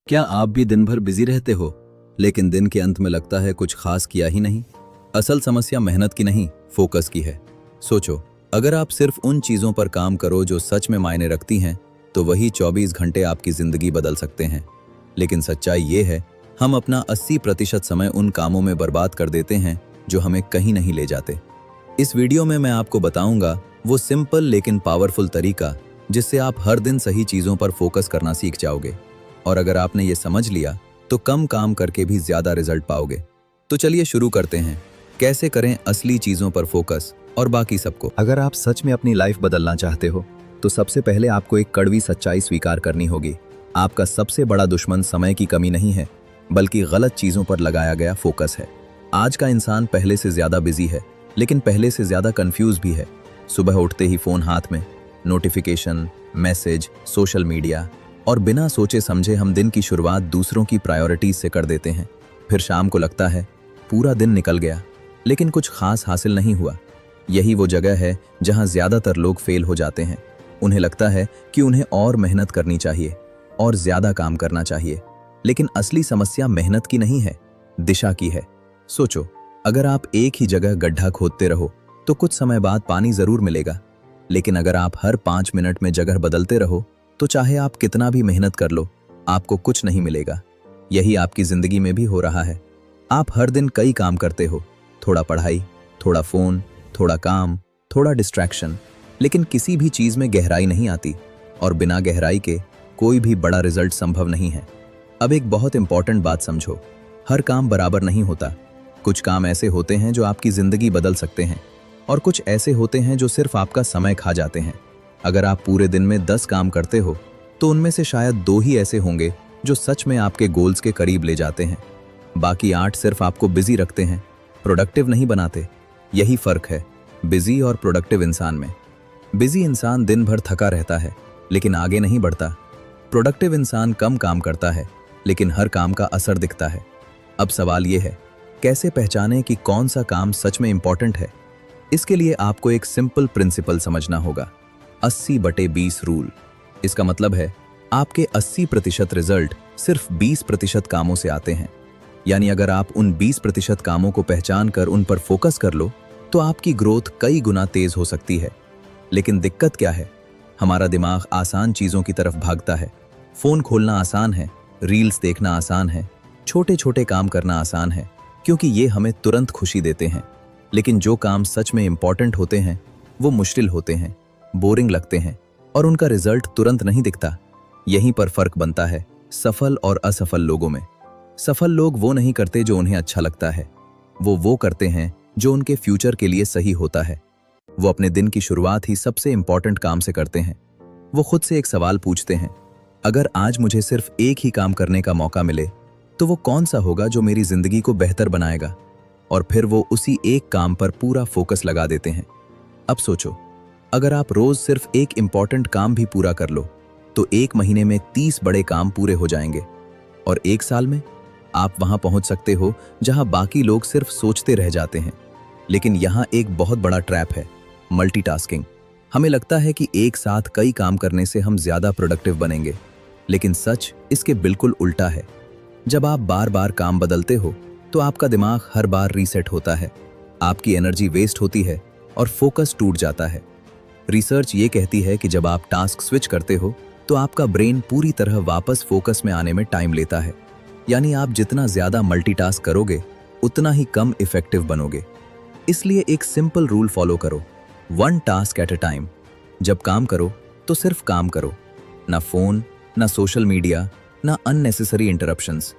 क्या आप भी दिन भर बिजी रहते हो लेकिन दिन के अंत में लगता है कुछ खास किया ही नहीं? असल समस्या मेहनत की नहीं, फोकस की है। सोचो, अगर आप सिर्फ उन चीजों पर काम करो जो सच में मायने रखती हैं, तो वही 24 घंटे आपकी जिंदगी बदल सकते हैं। लेकिन सच्चाई ये है, हम अपना 80% समय उन कामों में बर्बाद कर देते हैं जो हमें कहीं नहीं ले जाते। इस वीडियो में मैं आपको बताऊंगा वो सिंपल लेकिन पावरफुल तरीका जिससे आप हर दिन सही चीजों पर फोकस करना सीख जाओगे। और अगर आपने ये समझ लिया तो कम काम करके भी ज्यादा रिजल्ट पाओगे। तो चलिए शुरू करते हैं, कैसे करें असली चीजों पर फोकस और बाकी सबको। अगर आप सच में अपनी लाइफ बदलना चाहते हो तो सबसे पहले आपको एक कड़वी सच्चाई स्वीकार करनी होगी। आपका सबसे बड़ा दुश्मन समय की कमी नहीं है, बल्कि गलत चीजों पर लगाया गया फोकस है। आज का इंसान पहले से ज्यादा बिजी है, लेकिन पहले से ज्यादा कंफ्यूज भी है। सुबह उठते ही फोन हाथ में, नोटिफिकेशन, मैसेज, सोशल मीडिया, और बिना सोचे समझे हम दिन की शुरुआत दूसरों की प्रायोरिटीज से कर देते हैं। फिर शाम को लगता है पूरा दिन निकल गया, लेकिन कुछ खास हासिल नहीं हुआ। यही वो जगह है जहां ज्यादातर लोग फेल हो जाते हैं। उन्हें लगता है कि उन्हें और मेहनत करनी चाहिए और ज्यादा काम करना चाहिए, लेकिन असली समस्या मेहनत की नहीं है, दिशा की है। सोचो, अगर आप एक ही जगह गड्ढा खोदते रहो तो कुछ समय बाद पानी जरूर मिलेगा, लेकिन अगर आप हर 5 मिनट में जगह बदलते रहो तो चाहे आप कितना भी मेहनत कर लो, आपको कुछ नहीं मिलेगा। यही आपकी जिंदगी में भी हो रहा है। आप हर दिन कई काम करते हो, थोड़ा पढ़ाई, थोड़ा फोन, थोड़ा काम, थोड़ा डिस्ट्रैक्शन, लेकिन किसी भी चीज में गहराई नहीं आती, और बिना गहराई के कोई भी बड़ा रिजल्ट संभव नहीं है। अब एक बहुत इंपॉर्टेंट बात समझो, हर काम बराबर नहीं होता। कुछ काम ऐसे होते हैं जो आपकी जिंदगी बदल सकते हैं, और कुछ ऐसे होते हैं जो सिर्फ आपका समय खा जाते हैं। अगर आप पूरे दिन में 10 काम करते हो तो उनमें से शायद 2 ही ऐसे होंगे जो सच में आपके गोल्स के करीब ले जाते हैं। बाकी 8 सिर्फ आपको बिजी रखते हैं, प्रोडक्टिव नहीं बनाते। यही फर्क है बिजी और प्रोडक्टिव इंसान में। बिजी इंसान दिन भर थका रहता है लेकिन आगे नहीं बढ़ता। प्रोडक्टिव इंसान कम काम करता है लेकिन हर काम का असर दिखता है। अब सवाल यह है, कैसे पहचानें कि कौन सा काम सच में इंपॉर्टेंट है? इसके लिए आपको एक सिंपल प्रिंसिपल समझना होगा, 80/20 रूल। इसका मतलब है आपके 80% रिजल्ट सिर्फ 20% कामों से आते हैं। यानी अगर आप उन 20% कामों को पहचान कर उन पर फोकस कर लो तो आपकी ग्रोथ कई गुना तेज हो सकती है। लेकिन दिक्कत क्या है? हमारा दिमाग आसान चीजों की तरफ भागता है। फोन खोलना आसान है, रील्स देखना आसान है, छोटे छोटे काम करना आसान है, क्योंकि ये हमें तुरंत खुशी देते हैं। लेकिन जो काम सच में इंपॉर्टेंट होते हैं वो मुश्किल होते हैं, बोरिंग लगते हैं, और उनका रिजल्ट तुरंत नहीं दिखता। यहीं पर फर्क बनता है सफल और असफल लोगों में। सफल लोग वो नहीं करते जो उन्हें अच्छा लगता है, वो करते हैं जो उनके फ्यूचर के लिए सही होता है। वो अपने दिन की शुरुआत ही सबसे इंपॉर्टेंट काम से करते हैं। वो खुद से एक सवाल पूछते हैं, अगर आज मुझे सिर्फ एक ही काम करने का मौका मिले तो वो कौन सा होगा जो मेरी जिंदगी को बेहतर बनाएगा? और फिर वो उसी एक काम पर पूरा फोकस लगा देते हैं। अब सोचो, अगर आप रोज सिर्फ एक इंपॉर्टेंट काम भी पूरा कर लो तो 1 महीने में 30 बड़े काम पूरे हो जाएंगे, और 1 साल में आप वहां पहुंच सकते हो जहां बाकी लोग सिर्फ सोचते रह जाते हैं। लेकिन यहां एक बहुत बड़ा ट्रैप है, मल्टीटास्किंग। हमें लगता है कि एक साथ कई काम करने से हम ज्यादा प्रोडक्टिव बनेंगे, लेकिन सच इसके बिल्कुल उल्टा है। जब आप बार बार काम बदलते हो तो आपका दिमाग हर बार रीसेट होता है, आपकी एनर्जी वेस्ट होती है और फोकस टूट जाता है। रिसर्च ये कहती है कि जब आप टास्क स्विच करते हो तो आपका ब्रेन पूरी तरह वापस फोकस में आने में टाइम लेता है। यानी आप जितना ज्यादा मल्टीटास्क करोगे उतना ही कम इफेक्टिव बनोगे। इसलिए एक सिंपल रूल फॉलो करो, 1 टास्क एट अ टाइम। जब काम करो तो सिर्फ काम करो, ना फोन, ना सोशल मीडिया, ना अननेसेसरी इंटरप्शंस।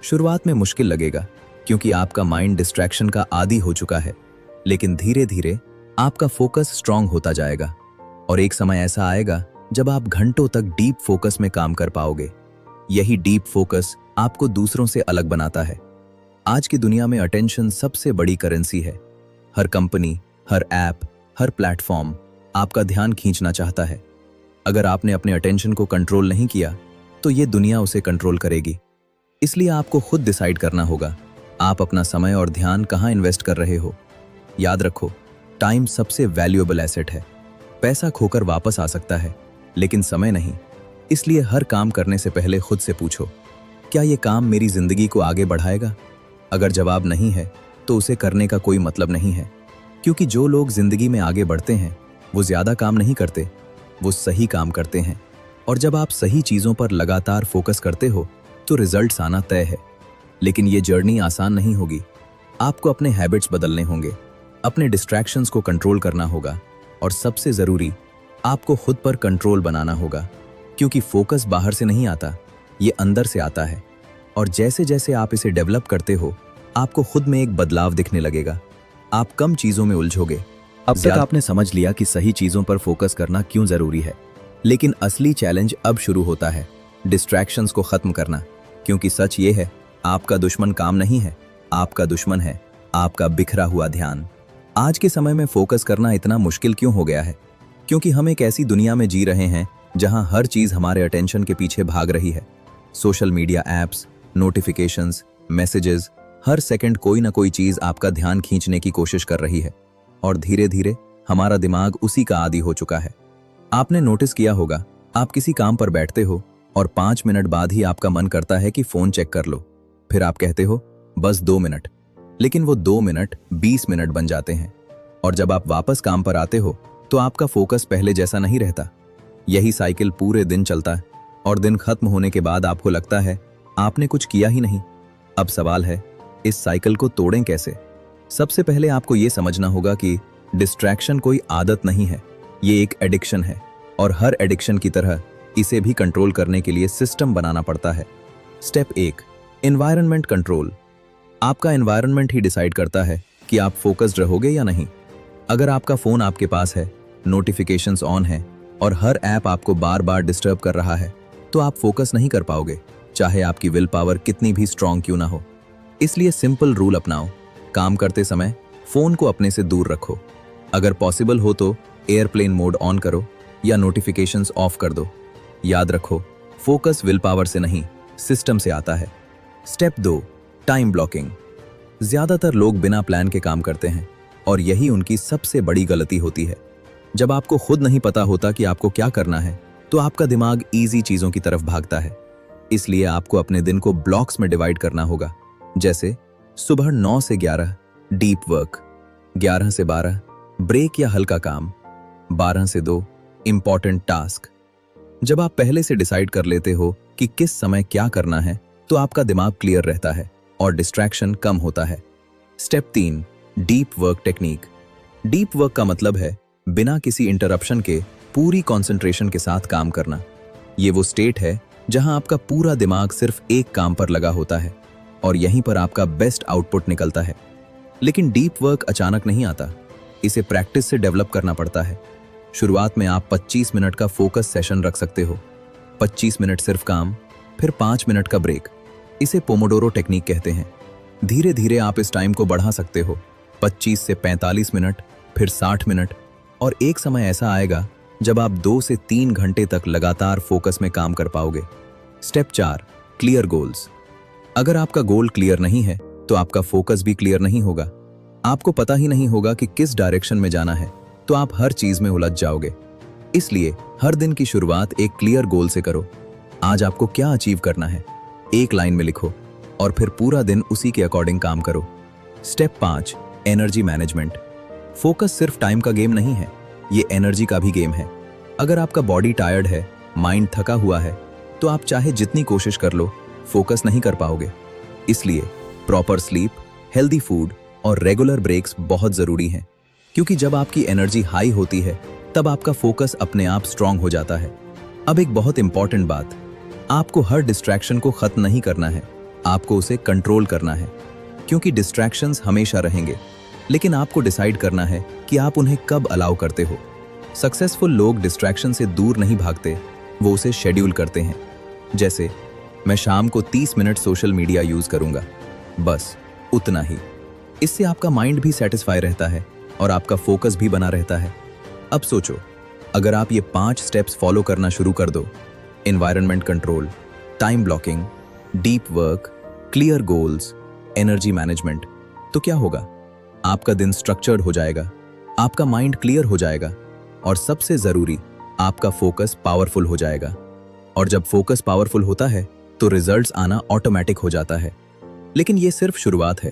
शुरुआत में मुश्किल लगेगा क्योंकि आपका माइंड डिस्ट्रैक्शन का आदी हो चुका है, लेकिन धीरे धीरे आपका फोकस स्ट्रांग होता जाएगा, और एक समय ऐसा आएगा जब आप घंटों तक डीप फोकस में काम कर पाओगे। यही डीप फोकस आपको दूसरों से अलग बनाता है। आज की दुनिया में अटेंशन सबसे बड़ी करेंसी है। हर कंपनी, हर ऐप, हर प्लेटफॉर्म आपका ध्यान खींचना चाहता है। अगर आपने अपने अटेंशन को कंट्रोल नहीं किया तो ये दुनिया उसे कंट्रोल करेगी। इसलिए आपको खुद डिसाइड करना होगा आप अपना समय और ध्यान कहाँ इन्वेस्ट कर रहे हो। याद रखो, टाइम सबसे वैल्यूएबल एसेट है। पैसा खोकर वापस आ सकता है, लेकिन समय नहीं। इसलिए हर काम करने से पहले खुद से पूछो, क्या ये काम मेरी जिंदगी को आगे बढ़ाएगा? अगर जवाब नहीं है तो उसे करने का कोई मतलब नहीं है, क्योंकि जो लोग जिंदगी में आगे बढ़ते हैं वो ज्यादा काम नहीं करते, वो सही काम करते हैं। और जब आप सही चीजों पर लगातार फोकस करते हो तो रिजल्ट्स आना तय है। लेकिन ये जर्नी आसान नहीं होगी। आपको अपने हैबिट्स बदलने होंगे, अपने डिस्ट्रैक्शंस को कंट्रोल करना होगा, और सबसे जरूरी, आपको खुद पर कंट्रोल बनाना होगा, क्योंकि फोकस बाहर से नहीं आता, ये अंदर से आता है। और जैसे जैसे आप इसे डेवलप करते हो, आपको खुद में एक बदलाव दिखने लगेगा। आप कम चीजों में उलझोगे। अब तक आपने समझ लिया कि सही चीजों पर फोकस करना क्यों जरूरी है, लेकिन असली चैलेंज अब शुरू होता है, डिस्ट्रैक्शंस को खत्म करना। क्योंकि सच ये है, आपका दुश्मन काम नहीं है, आपका दुश्मन है आपका बिखरा हुआ ध्यान। आज के समय में फोकस करना इतना मुश्किल क्यों हो गया है? क्योंकि हम एक ऐसी दुनिया में जी रहे हैं जहां हर चीज हमारे अटेंशन के पीछे भाग रही है। Social media apps, notifications, messages, हर सेकंड कोई ना कोई चीज आपका ध्यान खींचने की कोशिश कर रही है, और धीरे धीरे हमारा दिमाग उसी का आदी हो चुका है। आपने नोटिस किया होगा, आप किसी काम पर बैठते हो और 5 मिनट बाद ही आपका मन करता है कि फोन चेक कर लो। फिर आप कहते हो बस 2 मिनट, लेकिन वो 2 मिनट 20 मिनट बन जाते हैं। और जब आप वापस काम पर आते हो तो आपका फोकस पहले जैसा नहीं रहता। यही साइकिल पूरे दिन चलता है, और दिन खत्म होने के बाद आपको लगता है आपने कुछ किया ही नहीं। अब सवाल है, इस साइकिल को तोड़ें कैसे? सबसे पहले आपको ये समझना होगा कि डिस्ट्रैक्शन कोई आदत नहीं है, ये एक एडिक्शन है, और हर एडिक्शन की तरह इसे भी कंट्रोल करने के लिए सिस्टम बनाना पड़ता है। Step 1, environment control. आपका एनवायरनमेंट ही डिसाइड करता है कि आप फोकस्ड रहोगे या नहीं। अगर आपका फोन आपके पास है, नोटिफिकेशंस ऑन है, और हर ऐप आपको बार बार डिस्टर्ब कर रहा है, तो आप फोकस नहीं कर पाओगे, चाहे आपकी विल पावर कितनी भी स्ट्रांग क्यों ना हो। इसलिए सिंपल रूल अपनाओ, काम करते समय फोन को अपने से दूर रखो। अगर पॉसिबल हो तो एयरप्लेन मोड ऑन करो या नोटिफिकेशंस ऑफ कर दो। याद रखो, फोकस विल पावर से नहीं, सिस्टम से आता है। Step 2, time blocking. ज्यादातर लोग बिना प्लान के काम करते हैं, और यही उनकी सबसे बड़ी गलती होती है। जब आपको खुद नहीं पता होता कि आपको क्या करना है, तो आपका दिमाग इजी चीजों की तरफ भागता है। इसलिए आपको अपने दिन को ब्लॉक्स में डिवाइड करना होगा। जैसे सुबह 9 से 11 डीप वर्क, 11 से 12 ब्रेक या हल्का काम, 12 से 2 इंपॉर्टेंट टास्क। जब आप पहले से डिसाइड कर लेते हो कि किस समय क्या करना है, तो आपका दिमाग क्लियर रहता है और डिस्ट्रैक्शन कम होता है। Step 3, deep work technique. Deep work का मतलब है बिना किसी इंटरप्शन के पूरी कंसंट्रेशन के साथ काम करना। ये वो स्टेट है जहां आपका पूरा दिमाग सिर्फ एक काम पर लगा होता है, और यहीं पर आपका बेस्ट आउटपुट निकलता है। लेकिन डीप वर्क अचानक नहीं आता, इसे प्रैक्टिस से डेवलप करना पड़ता है। शुरुआत में आप 25 मिनट का फोकस सेशन रख सकते हो। 25 मिनट सिर्फ काम, फिर 5 मिनट का ब्रेक। इसे पोमोडोरो टेक्निक कहते हैं। धीरे धीरे आप इस टाइम को बढ़ा सकते हो, 25 से 45 मिनट, फिर 60 मिनट, और एक समय ऐसा आएगा जब आप 2 से 3 घंटे तक लगातार फोकस में काम कर पाओगे। Step 4, clear goals. अगर आपका गोल क्लियर नहीं है तो आपका फोकस भी क्लियर नहीं होगा। आपको पता ही नहीं होगा कि किस डायरेक्शन में जाना है, तो आप हर चीज में उलझ जाओगे। इसलिए हर दिन की शुरुआत एक क्लियर गोल से करो। आज आपको क्या अचीव करना है, एक लाइन में लिखो, और फिर पूरा दिन उसी के अकॉर्डिंग काम करो। Step 5, energy management. फोकस सिर्फ टाइम का गेम नहीं है, ये एनर्जी का भी गेम है। अगर आपका बॉडी टायर्ड है, माइंड थका हुआ है, तो आप चाहे जितनी कोशिश कर लो, फोकस नहीं कर पाओगे। इसलिए प्रॉपर स्लीप, हेल्दी फूड और रेगुलर ब्रेक्स बहुत जरूरी हैं, क्योंकि जब आपकी एनर्जी हाई होती है तब आपका फोकस अपने आप स्ट्रांग हो जाता है। अब एक बहुत इंपॉर्टेंट बात, आपको हर डिस्ट्रैक्शन को खत्म नहीं करना है, आपको उसे कंट्रोल करना है। क्योंकि डिस्ट्रैक्शंस हमेशा रहेंगे, लेकिन आपको डिसाइड करना है कि आप उन्हें कब अलाउ करते हो। सक्सेसफुल लोग डिस्ट्रैक्शन से दूर नहीं भागते, वो उसे शेड्यूल करते हैं। जैसे मैं शाम को 30 मिनट सोशल मीडिया यूज करूंगा, बस उतना ही। इससे आपका माइंड भी सेटिस्फाई रहता है और आपका फोकस भी बना रहता है। अब सोचो, अगर आप ये 5 स्टेप्स फॉलो करना शुरू कर दो, environment control, time blocking, deep work, clear goals, energy management, तो क्या होगा? आपका दिन स्ट्रक्चर्ड हो जाएगा, आपका माइंड क्लियर हो जाएगा, और सबसे जरूरी, आपका फोकस पावरफुल हो जाएगा। और जब फोकस पावरफुल होता है तो रिजल्ट्स आना ऑटोमेटिक हो जाता है। लेकिन ये सिर्फ शुरुआत है।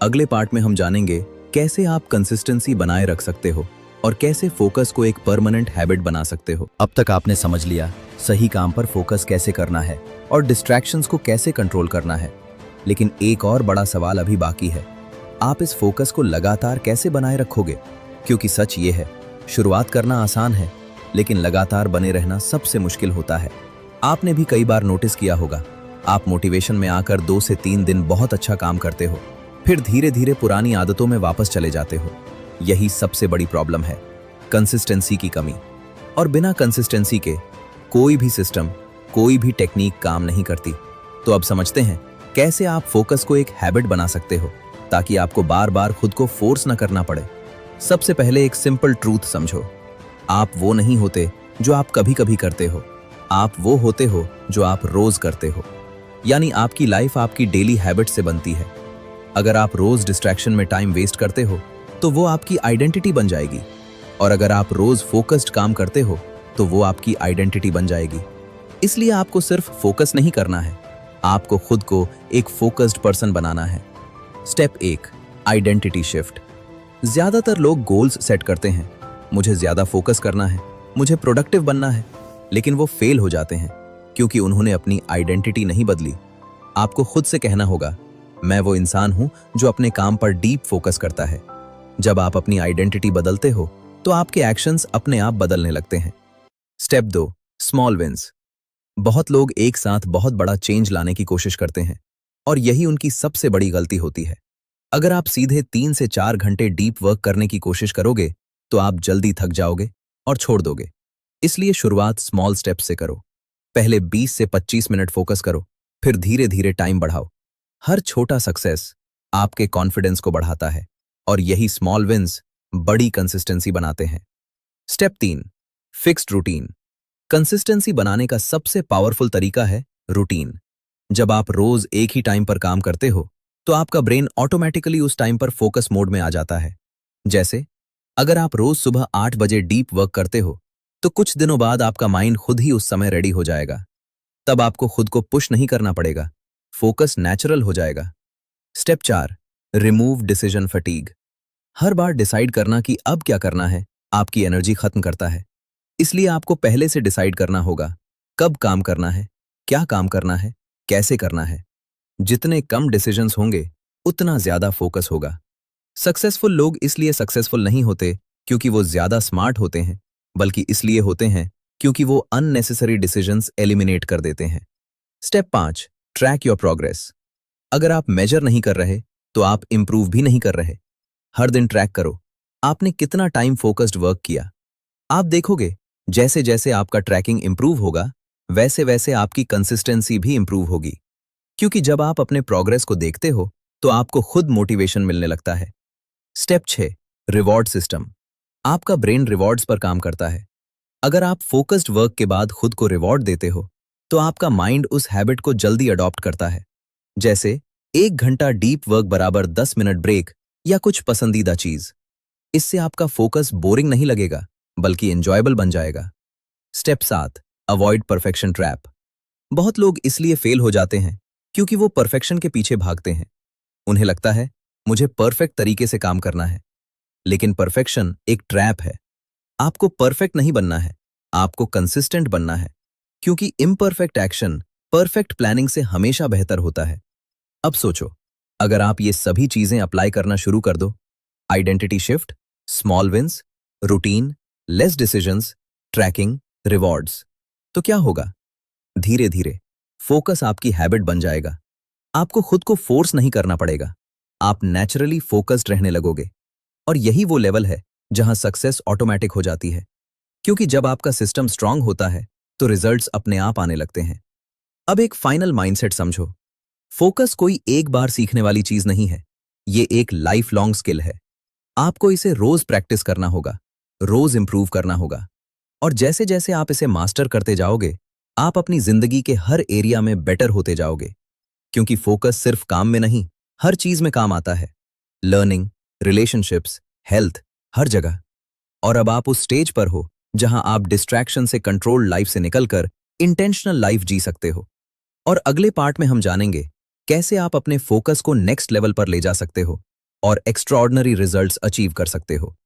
अगले पार्ट में हम जानेंगे कैसे आप कंसिस्टेंसी बनाए रख सकते हो और कैसे फोकस को एक परमानेंट हैबिट बना सकते हो। अब तक आपने समझ लिया सही काम पर फोकस कैसे करना है और डिस्ट्रैक्शंस को कैसे कंट्रोल करना है। लेकिन एक और बड़ा सवाल अभी बाकी है, आप इस फोकस को लगातार कैसे बनाए रखोगे? क्योंकि सच ये है, शुरुआत करना आसान है, लेकिन लगातार बने रहना सबसे मुश्किल होता है। आपने भी कई बार नोटिस किया होगा, आप मोटिवेशन में आकर 2 से 3 दिन बहुत अच्छा काम करते हो, फिर धीरे धीरे पुरानी आदतों में वापस चले जाते हो। यही सबसे बड़ी प्रॉब्लम है, कंसिस्टेंसी की कमी। और बिना कंसिस्टेंसी के कोई भी सिस्टम, कोई भी टेक्निक काम नहीं करती। तो अब समझते हैं कैसे आप फोकस को एक हैबिट बना सकते हो, ताकि आपको बार बार खुद को फोर्स न करना पड़े। सबसे पहले एक सिंपल ट्रूथ समझो, आप वो नहीं होते जो आप कभी कभी करते हो, आप वो होते हो जो आप रोज करते हो। यानी आपकी लाइफ आपकी डेली हैबिट से बनती है। अगर आप रोज डिस्ट्रैक्शन में टाइम वेस्ट करते हो तो वो आपकी आइडेंटिटी बन जाएगी, और अगर आप रोज फोकस्ड काम करते हो तो वो आपकी आइडेंटिटी बन जाएगी। इसलिए आपको सिर्फ फोकस नहीं करना है, आपको खुद को एक फोकस्ड पर्सन बनाना है। Step 1, identity shift. ज्यादातर लोग गोल्स सेट करते हैं, मुझे ज्यादा फोकस करना है, मुझे प्रोडक्टिव बनना है, लेकिन वो फेल हो जाते हैं क्योंकि उन्होंने अपनी आइडेंटिटी नहीं बदली। आपको खुद से कहना होगा, मैं वो इंसान हूं जो अपने काम पर डीप फोकस करता है। जब आप अपनी आइडेंटिटी बदलते हो तो आपके एक्शंस अपने आप बदलने लगते हैं। Step 2, small wins. बहुत लोग एक साथ बहुत बड़ा चेंज लाने की कोशिश करते हैं, और यही उनकी सबसे बड़ी गलती होती है। अगर आप सीधे 3 से 4 घंटे डीप वर्क करने की कोशिश करोगे तो आप जल्दी थक जाओगे और छोड़ दोगे। इसलिए शुरुआत स्मॉल स्टेप से करो। पहले 20 से 25 मिनट फोकस करो, फिर धीरे धीरे टाइम बढ़ाओ। हर छोटा सक्सेस आपके कॉन्फिडेंस को बढ़ाता है, और यही स्मॉल विंस बड़ी कंसिस्टेंसी बनाते हैं। Step 3, fixed routine. कंसिस्टेंसी बनाने का सबसे पावरफुल तरीका है रूटीन। जब आप रोज एक ही टाइम पर काम करते हो तो आपका ब्रेन ऑटोमेटिकली उस टाइम पर फोकस मोड में आ जाता है। जैसे अगर आप रोज सुबह 8 बजे डीप वर्क करते हो तो कुछ दिनों बाद आपका माइंड खुद ही उस समय रेडी हो जाएगा। तब आपको खुद को पुश नहीं करना पड़ेगा, फोकस नेचुरल हो जाएगा। Step 4, remove decision fatigue. हर बार डिसाइड करना कि अब क्या करना है आपकी एनर्जी खत्म करता है। इसलिए आपको पहले से डिसाइड करना होगा कब काम करना है, क्या काम करना है, कैसे करना है। जितने कम डिसीजंस होंगे उतना ज्यादा फोकस होगा। सक्सेसफुल लोग इसलिए सक्सेसफुल नहीं होते क्योंकि वो ज्यादा स्मार्ट होते हैं, बल्कि इसलिए होते हैं क्योंकि वो अननेसेसरी डिसीजंस एलिमिनेट कर देते हैं। Step 5, track your progress. अगर आप मेजर नहीं कर रहे तो आप इंप्रूव भी नहीं कर रहे। हर दिन ट्रैक करो, आपने कितना टाइम फोकस्ड वर्क किया। आप देखोगे जैसे जैसे आपका ट्रैकिंग इंप्रूव होगा वैसे वैसे आपकी कंसिस्टेंसी भी इंप्रूव होगी। क्योंकि जब आप अपने प्रोग्रेस को देखते हो तो आपको खुद मोटिवेशन मिलने लगता है। Step 6, reward system. आपका ब्रेन रिवॉर्ड्स पर काम करता है। अगर आप फोकस्ड वर्क के बाद खुद को रिवॉर्ड देते हो तो आपका माइंड उस हैबिट को जल्दी अडॉप्ट करता है। जैसे 1 घंटा डीप वर्क बराबर 10 मिनट ब्रेक या कुछ पसंदीदा चीज। इससे आपका फोकस बोरिंग नहीं लगेगा बल्कि एंजॉयबल बन जाएगा। Step 7, avoid perfection trap. बहुत लोग इसलिए फेल हो जाते हैं क्योंकि वो परफेक्शन के पीछे भागते हैं। उन्हें लगता है मुझे परफेक्ट तरीके से काम करना है, लेकिन परफेक्शन एक ट्रैप है। आपको परफेक्ट नहीं बनना है, आपको कंसिस्टेंट बनना है, क्योंकि इम्परफेक्ट एक्शन परफेक्ट प्लानिंग से हमेशा बेहतर होता है। अब सोचो, अगर आप ये सभी चीजें अप्लाई करना शुरू कर दो, identity shift, small wins, routine, less decisions, tracking, rewards, तो क्या होगा? धीरे धीरे फोकस आपकी हैबिट बन जाएगा। आपको खुद को फोर्स नहीं करना पड़ेगा, आप नेचुरली फोकस्ड रहने लगोगे। और यही वो लेवल है जहां सक्सेस ऑटोमेटिक हो जाती है, क्योंकि जब आपका सिस्टम स्ट्रांग होता है तो रिजल्ट्स अपने आप आने लगते हैं। अब एक फाइनल माइंडसेट समझो, फोकस कोई एक बार सीखने वाली चीज नहीं है, ये एक लाइफ लॉन्ग स्किल है। आपको इसे रोज प्रैक्टिस करना होगा, रोज इंप्रूव करना होगा, और जैसे जैसे आप इसे मास्टर करते जाओगे आप अपनी जिंदगी के हर एरिया में बेटर होते जाओगे। क्योंकि फोकस सिर्फ काम में नहीं, हर चीज में काम आता है, लर्निंग, रिलेशनशिप्स, हेल्थ, हर जगह। और अब आप उस स्टेज पर हो जहां आप डिस्ट्रैक्शन से कंट्रोल्ड लाइफ से निकलकर इंटेंशनल लाइफ जी सकते हो। और अगले पार्ट में हम जानेंगे कैसे आप अपने फोकस को नेक्स्ट लेवल पर ले जा सकते हो और एक्स्ट्राऑर्डिनरी रिजल्ट्स अचीव कर सकते हो।